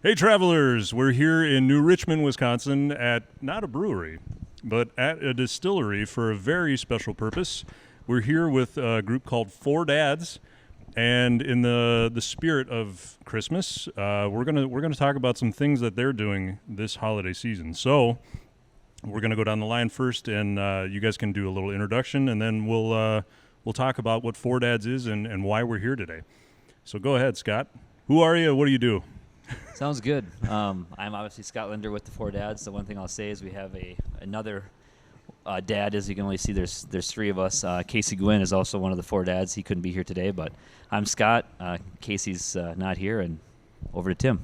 Hey, travelers! We're here in New Richmond, Wisconsin at not a brewery, but at a distillery for a very special purpose. We're here with a group called Four Dads, and in the spirit of Christmas, we're gonna talk about some things that they're doing this holiday season. So we're gonna go down the line first, and you guys can do a little introduction, and then we'll talk about what Four Dads is and why we're here today. So go ahead, Scott. Who are you? What do you do? Sounds good. I'm obviously Scott Linder with the Four Dads. The one thing I'll say is we have another dad. As you can only see, there's three of us. Casey Gwynn is also one of the Four Dads. He couldn't be here today, but I'm Scott. Casey's not here, and over to Tim.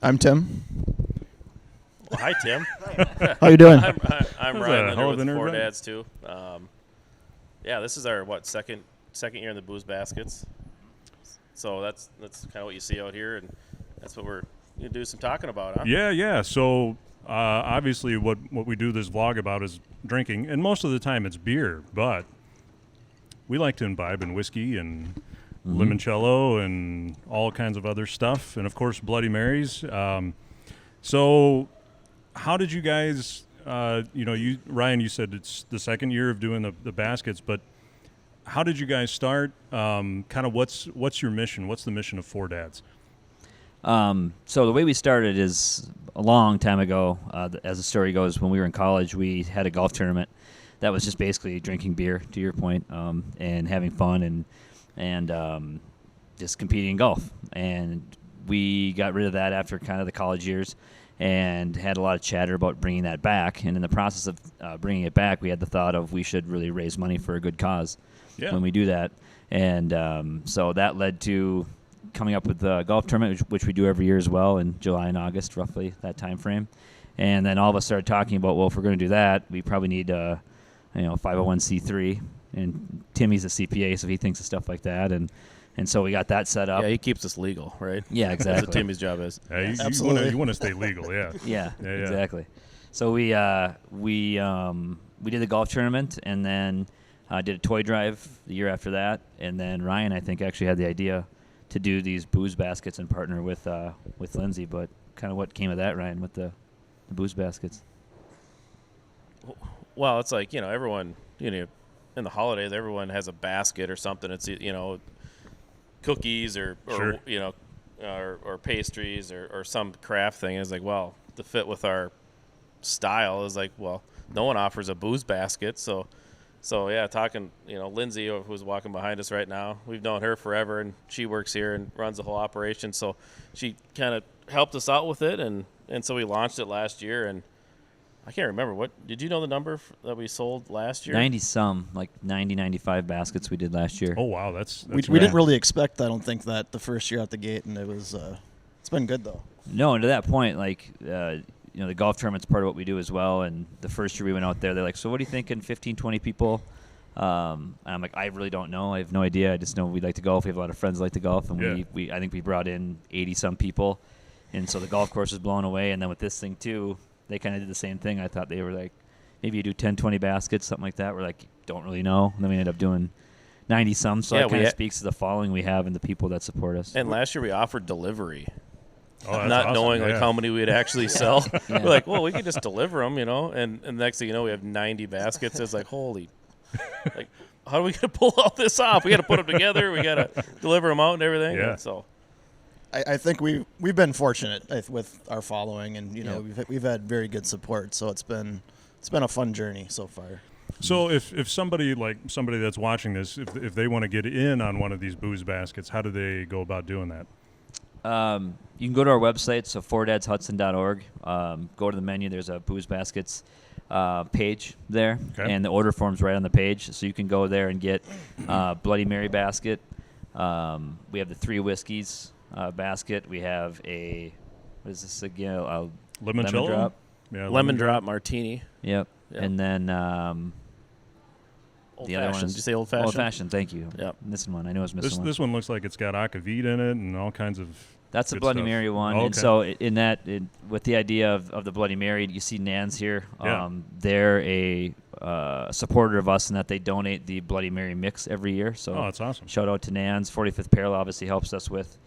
I'm Tim. Well, hi, Tim. How you doing? I'm Ryan Linder with the Four Dads too. This is our second year in the Booze Baskets. So that's kind of what you see out here, and that's what we're going to do some talking about, huh? Yeah. So obviously what we do this vlog about is drinking, and most of the time it's beer, but we like to imbibe in whiskey and limoncello and all kinds of other stuff, and of course Bloody Marys. So how did you guys, Ryan, you said it's the second year of doing the baskets, but how did you guys start? Kind of what's your mission? What's the mission of Four Dads? So the way we started is a long time ago. As the story goes, when we were in college, we had a golf tournament that was just basically drinking beer, to your point, and having fun and just competing in golf. And we got rid of that after kind of the college years and had a lot of chatter about bringing that back. And in the process of bringing it back, we had the thought of we should really raise money for a good cause when we do that. And so that led to coming up with the golf tournament, which we do every year as well in July and August, roughly that time frame. And then all of us started talking about, well, if we're going to do that, we probably need 501c3. And Timmy's a CPA, so he thinks of stuff like that. And so we got that set up. Yeah, he keeps us legal, right? Yeah, exactly. That's what Timmy's job is. Absolutely. You want to stay legal, yeah. Yeah, exactly. So we did the golf tournament, and then did a toy drive the year after that. And then Ryan, I think, actually had the idea to do these booze baskets and partner with Lindsay. But kind of what came of that, Ryan, with the booze baskets? Well, it's like, everyone, in the holidays, everyone has a basket or something. It's, cookies or Sure. or pastries or some craft thing. It's like, well, to fit with our style is like, well, no one offers a booze basket. So yeah, talking, Lindsay, who's walking behind us right now, we've known her forever, and she works here and runs the whole operation. So she kind of helped us out with it, and so we launched it last year. And I can't remember, what did you know the number that we sold last year? 90-some, like 95 baskets we did last year. Oh wow, that's we didn't really expect, I don't think, that the first year out the gate, and it was it's been good though. No, and to that point, the golf tournament's part of what we do as well. And the first year we went out there, they're like, so what are you thinking, 15, 20 people? And I'm like, I really don't know. I have no idea. I just know we like to golf. We have a lot of friends that like to golf. And we I think we brought in 80-some people. And so the golf course was blown away. And then with this thing, too, they kind of did the same thing. I thought they were like, maybe you do 10, 20 baskets, something like that. We're like, don't really know. And then we ended up doing 90-some. So that kind of speaks to the following we have and the people that support us. And last year we offered delivery. not awesome. Knowing how many we'd actually sell. Yeah. We're like, well, we could just deliver them, and the next thing you know, we have 90 baskets. It's like, holy, like, how are we going to pull all this off? We got to put them together. We got to deliver them out and everything. Yeah. And so I think we've been fortunate with our following, and we've had very good support. So it's been a fun journey so far. So if somebody that's watching this, if they want to get in on one of these booze baskets, how do they go about doing that? You can go to our website, so fourdads.hudson.org. Go to the menu. There's a booze baskets page there, and the order form's right on the page. So you can go there and get Bloody Mary basket. We have the 3 whiskeys basket. We have what is this again? Lemon drop. Yeah, lemon drop martini. Yep. And then Old the other one fashioned. is Did you say old fashioned? Old fashioned. Thank you. Yep. Missing one. I knew I was missing one. This one looks like it's got akavit in it and all kinds of. That's a good Bloody stuff. Mary one. Oh, And so with the idea of the Bloody Mary, you see Nan's here. Yeah. They're a supporter of us in that they donate the Bloody Mary mix every year. So Oh, that's awesome. shout out to Nan's. 45th Parallel obviously helps us with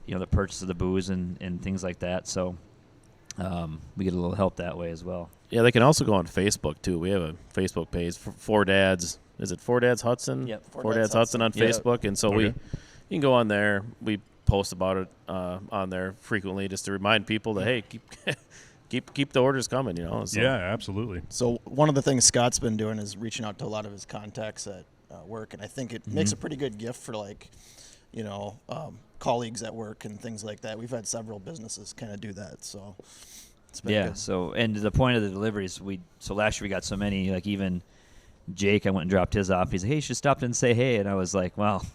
the purchase of the booze and things like that. So we get a little help that way as well. Yeah, they can also go on Facebook too. We have a Facebook page for Four Dads. Is it Four Dads Hudson? Yep. Four Dads Hudson on Yep. Facebook, and so you can go on there. We post about it on there frequently, just to remind people that hey, keep the orders coming. So. Yeah, absolutely. So one of the things Scott's been doing is reaching out to a lot of his contacts at work, and I think it makes a pretty good gift for colleagues at work and things like that. We've had several businesses kind of do that, so it's been good. So and the point of the deliveries, so last year we got so many, like even Jake, I went and dropped his off. He's like, hey, you should stop in and say hey, and I was like, well,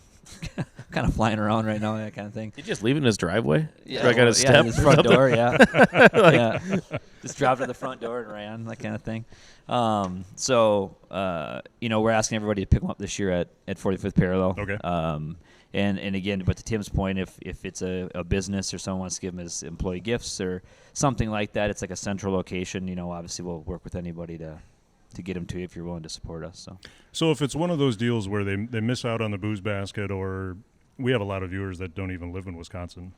kind of flying around right now, that kind of thing. Did you just leave it in his driveway? Yeah, like at his step, his front door, yeah. Yeah, just dropped at the front door and ran, that kind of thing. We're asking everybody to pick them up this year at 45th Parallel. Okay. And again, but to Tim's point, if it's a business or someone wants to give them as employee gifts or something like that, it's like a central location. Obviously we'll work with anybody to get them to you if you're willing to support us. So if it's one of those deals where they miss out on the booze basket, or we have a lot of viewers that don't even live in Wisconsin,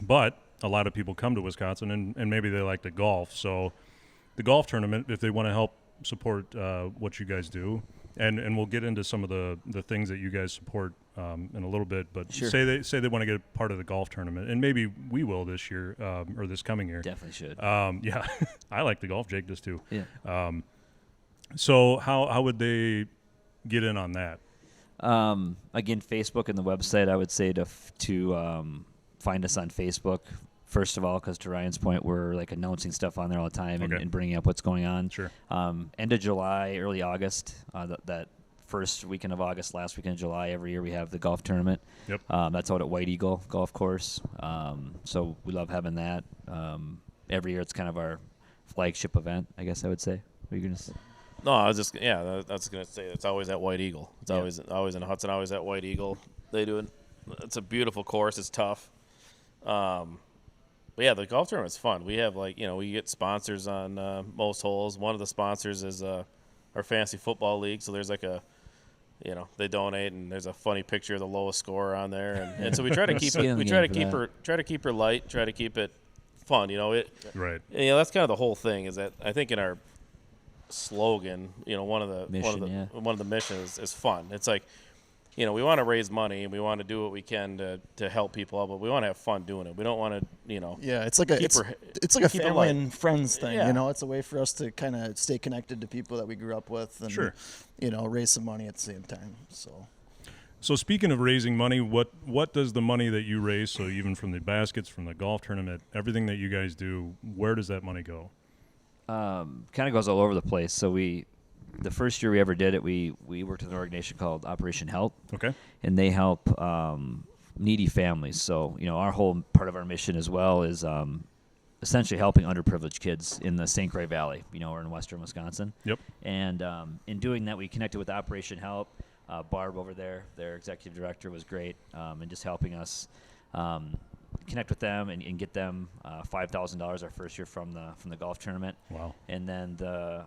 but a lot of people come to Wisconsin and maybe they like to golf. So the golf tournament, if they want to help support what you guys do, and we'll get into some of the things that you guys support in a little bit, but sure. say they want to get part of the golf tournament, and maybe we will this year or this coming year. Definitely should. Yeah, I like the golf. Jake does too. Yeah. So how would they get in on that? Again, Facebook and the website, I would say to find us on Facebook, first of all, because to Ryan's point, we're like announcing stuff on there all the time and bringing up what's going on. Sure. End of July, early August, that first weekend of August, last weekend of July, every year we have the golf tournament. Yep. That's out at White Eagle Golf Course. So we love having that. Every year it's kind of our flagship event, I guess I would say. What are you going to say? No, I was just that's gonna say it's always at White Eagle. It's always in Hudson, always at White Eagle. They do it. It's a beautiful course. It's tough. But yeah, the golf tournament's fun. We have we get sponsors on most holes. One of the sponsors is our fantasy football league. So there's they donate, and there's a funny picture of the lowest scorer on there, and so we try to keep it. We try to keep her light. Try to keep it fun. Right. That's kind of the whole thing. Is that I think in our slogan, one of the missions is fun. It's like, we want to raise money and we want to do what we can to help people out, but we want to have fun doing it. We don't want to, Yeah, it's like a family and friends thing. Yeah. It's a way for us to kind of stay connected to people that we grew up with, and sure. Raise some money at the same time. So speaking of raising money, what does the money that you raise, so even from the baskets, from the golf tournament, everything that you guys do, where does that money go? Kind of goes all over the place. So the first year we ever did it, we worked with an organization called Operation Help. Okay. And they help needy families. So, our whole part of our mission as well is essentially helping underprivileged kids in the St. Croix Valley, or in western Wisconsin. Yep. And in doing that, we connected with Operation Help. Barb over there, their executive director, was great in just helping us connect with them and get them $5,000 our first year from the golf tournament. Wow. And then the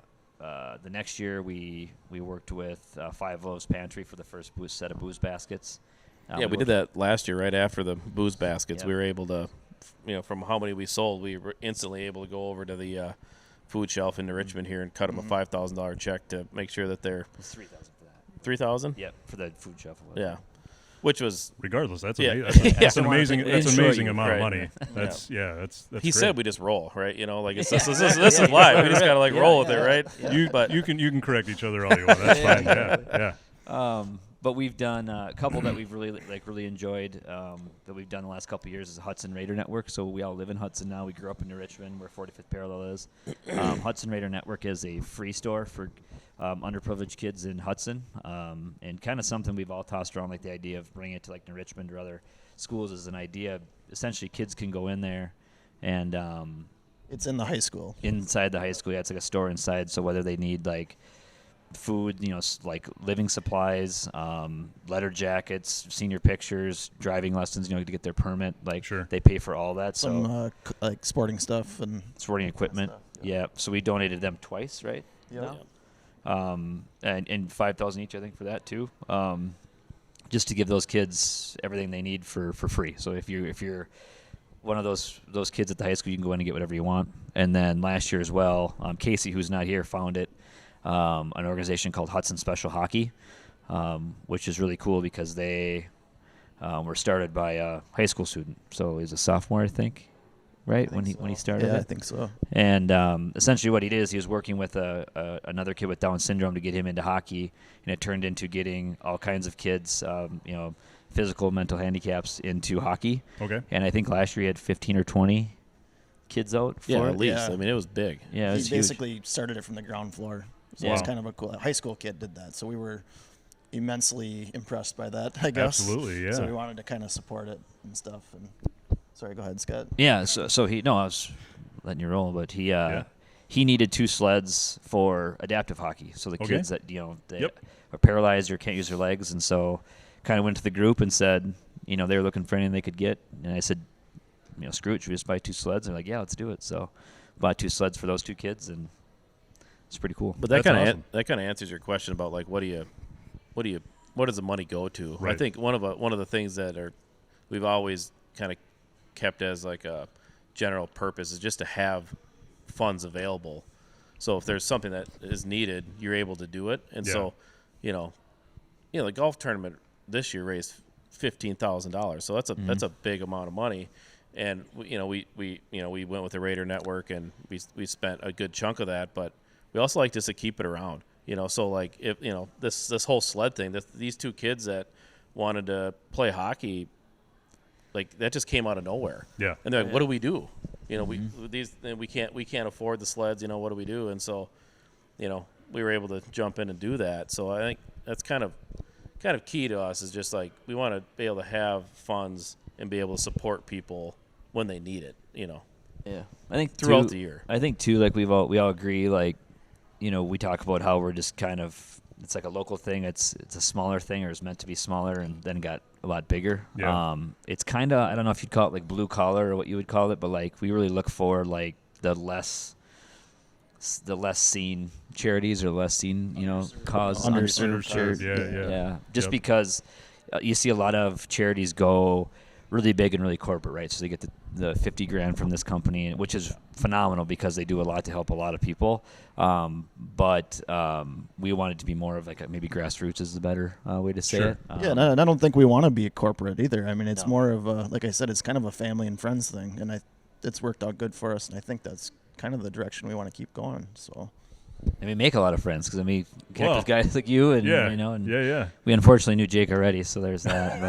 next year we worked with Five Loaves Pantry for the first set of booze baskets. we did that last year right after the booze baskets. Yep. We were able to, from how many we sold, we were instantly able to go over to the food shelf in Richmond here and cut them a $5,000 check to make sure that they're It's $3,000 for that. 3,000? Yep, for the food shelf. Yeah. Which was regardardless, that's Yeah. that's an amazing amount of Right. money. That's that's he great. said we just roll, right? This is live. We just gotta roll with it, right? Yeah. You can correct each other all you want. That's fine. Yeah. But we've done a couple that we've really enjoyed that we've done the last couple of years is the Hudson Raider Network. So we all live in Hudson now. We grew up in New Richmond, where 45th Parallel is. Hudson Raider Network is a free store for underprivileged kids in Hudson, and kind of something we've all tossed around, like the idea of bringing it to like New Richmond or other schools is an idea. Essentially, kids can go in there and It's in the high school. inside the high school. Yeah, it's like a store inside. So whether they need like food, like living supplies, letter jackets, senior pictures, driving lessons, to get their permit, like Sure. they pay for all that. Some So like sporting stuff and sporting equipment. stuff, Yeah. So we donated them twice, right? Yep. And $5,000 each, I think, for that too. just to give those kids everything they need for free. So if you're one of those kids at the high school, you can go in and get whatever you want. And then last year as well, Casey, who's not here, found it, an organization called Hudson Special Hockey, which is really cool because they were started by a high school student. So he was a sophomore, I think, right? When he started Yeah, it? I think so. And essentially what he did is he was working with another kid with Down syndrome to get him into hockey, and it turned into getting all kinds of kids, physical, mental handicaps into hockey. Okay. And I think last year he had 15 or 20 kids out for Yeah, it. at least. Yeah. I mean, it was big. Yeah, it He was huge. basically started it from the ground floor. So it was Yeah. kind of a cool. A high school kid did that, so we were immensely impressed by that, I guess. Absolutely, yeah. So we wanted to kind of support it and stuff. And sorry, go ahead, Scott. Yeah, so I was letting you roll, but he needed 2 sleds for adaptive hockey. So the Okay. kids that they Yep. are paralyzed or can't use their legs, and so kind of went to the group and said, they were looking for anything they could get, and I said, screw it, should we just buy 2 sleds? And they're like, yeah, let's do it. So bought 2 sleds for those 2 kids, and it's pretty cool. But that That's kind of awesome. that kind of answers your question about like what does the money go to? I Right. think one of the things that we've always kind of kept as like a general purpose is just to have funds available. So if there's something that is needed, you're able to do it. And Yeah. so, the golf tournament this year raised $15,000. So that's a big amount of money. And we went with the Raider Network, and we spent a good chunk of that, but we also like just to keep it around. So like if this whole sled thing, these 2 kids that wanted to play hockey, like that just came out of nowhere. Yeah. And they're like, what do we do? We can't afford the sleds. What do we do? And so, we were able to jump in and do that. So I think that's kind of key to us is just like we want to be able to have funds and be able to support people when they need it. Yeah, I think Throughout too, the year. I think too, like we all agree, like we talk about how we're just kind of, it's like a local thing. It's a smaller thing, or it's meant to be smaller, and then got a lot bigger. Yeah. It's kind of, I don't know if you'd call it like blue collar or what you would call it, but like we really look for like the less seen charities or less seen cause Underserved charities. Yeah. Just Yep. because you see a lot of charities go really big and really corporate, right? So they get the $50,000 from this company, which is phenomenal because they do a lot to help a lot of people. But we want it to be more of like maybe grassroots is the better way to say Sure. it. And I don't think we want to be corporate either. I mean, it's No. more of a, like I said, it's kind of a family and friends thing, and it's worked out good for us, and I think that's kind of the direction we want to keep going. So And we make a lot of friends because connect Well, with guys like you, and and yeah. we unfortunately knew Jake already, so there's that.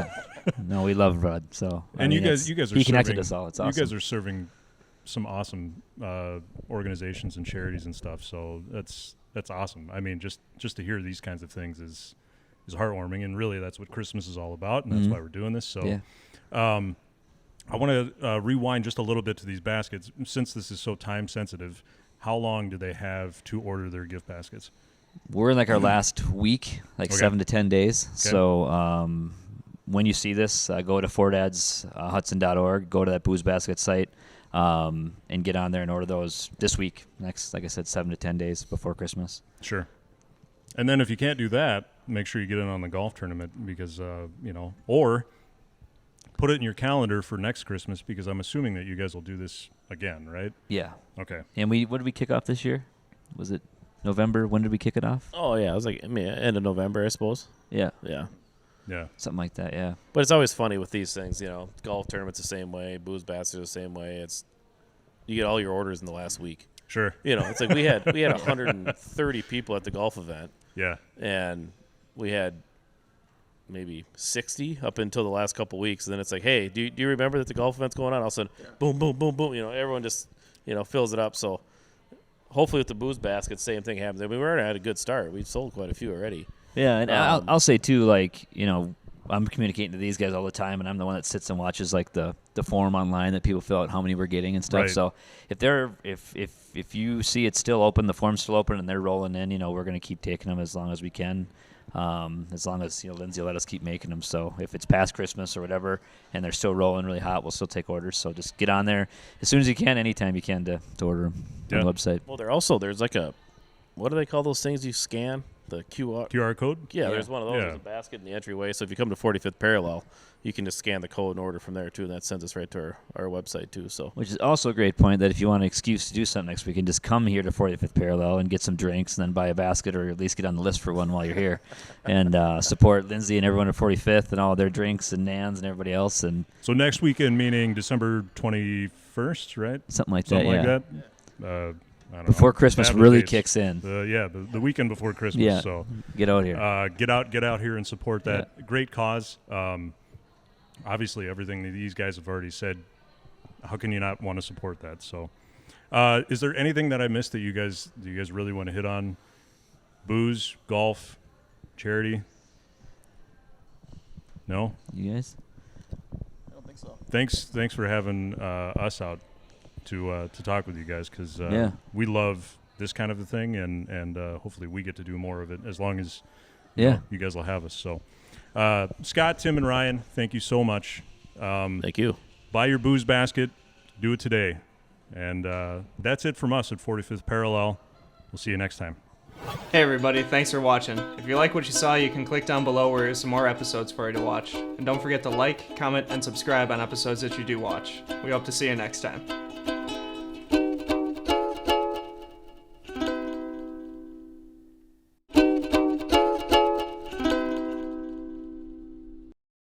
But no, we love Rod. So And you guys are he connected serving, us all. It's awesome. You guys are serving some awesome organizations and charities and stuff. So that's awesome. I mean, just to hear these kinds of things is heartwarming, and really that's what Christmas is all about, and that's why we're doing this. So, Yeah. I want to rewind just a little bit to these baskets, since this is so time sensitive. How long do they have to order their gift baskets? We're in like our last week, like Okay. 7 to 10 days. Okay. So when you see this, go to fordads.hudson.org, go to that Booze Basket site, and get on there and order those this week. Next, like I said, 7 to 10 days before Christmas. Sure. And then if you can't do that, make sure you get in on the golf tournament because, or put it in your calendar for next Christmas because I'm assuming that you guys will do this again, right? Yeah. Okay. And what did we kick off this year? Was it November? When did we kick it off? Oh yeah, it was like end of November, I suppose. Yeah. Yeah. Yeah. Something like that, yeah. But it's always funny with these things, golf tournaments the same way, booze baskets the same way. You get all your orders in the last week. Sure. It's like we had 130 people at the golf event, Yeah. and we had maybe 60 up until the last couple weeks. And then it's like, hey, do you remember that the golf event's going on? All of a sudden, boom, boom, boom, boom. Everyone just fills it up. So hopefully with the booze basket, same thing happens. I mean, we already had a good start. We've sold quite a few already. Yeah, and I'll say too, like, I'm communicating to these guys all the time, and I'm the one that sits and watches like the forum online that people fill out how many we're getting and stuff. Right. So if you see it's still open, the form's still open, and they're rolling in, we're going to keep taking them as long as we can. As long as Lindsay will let us keep making them. So if it's past Christmas or whatever, and they're still rolling really hot, we'll still take orders. So just get on there as soon as you can, anytime you can to order them on the website. Well, there's like what do they call those things you scan the QR. QR code. Yeah, there's one of those. Yeah. There's a basket in the entryway. So if you come to 45th Parallel, you can just scan the code and order from there too, and that sends us right to our website too. So Which is also a great point that if you want an excuse to do something next week, you can just come here to 45th Parallel and get some drinks and then buy a basket or at least get on the list for one while you're here. And support Lindsay and everyone at 45th and all their drinks and Nans and everybody else. And So next weekend, meaning December 21st, right? something like Something that, like yeah. that. I don't Before know. Christmas Bad with really dates. kicks in. The weekend before Christmas. Yeah. So Get out here. get out here and support that great cause. Obviously, everything that these guys have already said. How can you not want to support that? So, is there anything that I missed that you guys really want to hit on? Booze, golf, charity? No. You guys? I don't think so. Thanks for having us out to talk with you guys, because we love this kind of a thing, and hopefully we get to do more of it as long as you guys will have us. So Scott, Tim, and Ryan, thank you so much. thank you. Buy your booze basket, do it today. And that's it from us at 45th Parallel. We'll see you next time. Hey everybody, thanks for watching. If you like what you saw, you can click down below where there's some more episodes for you to watch. And don't forget to like, comment, and subscribe on episodes that you do watch. We hope to see you next time.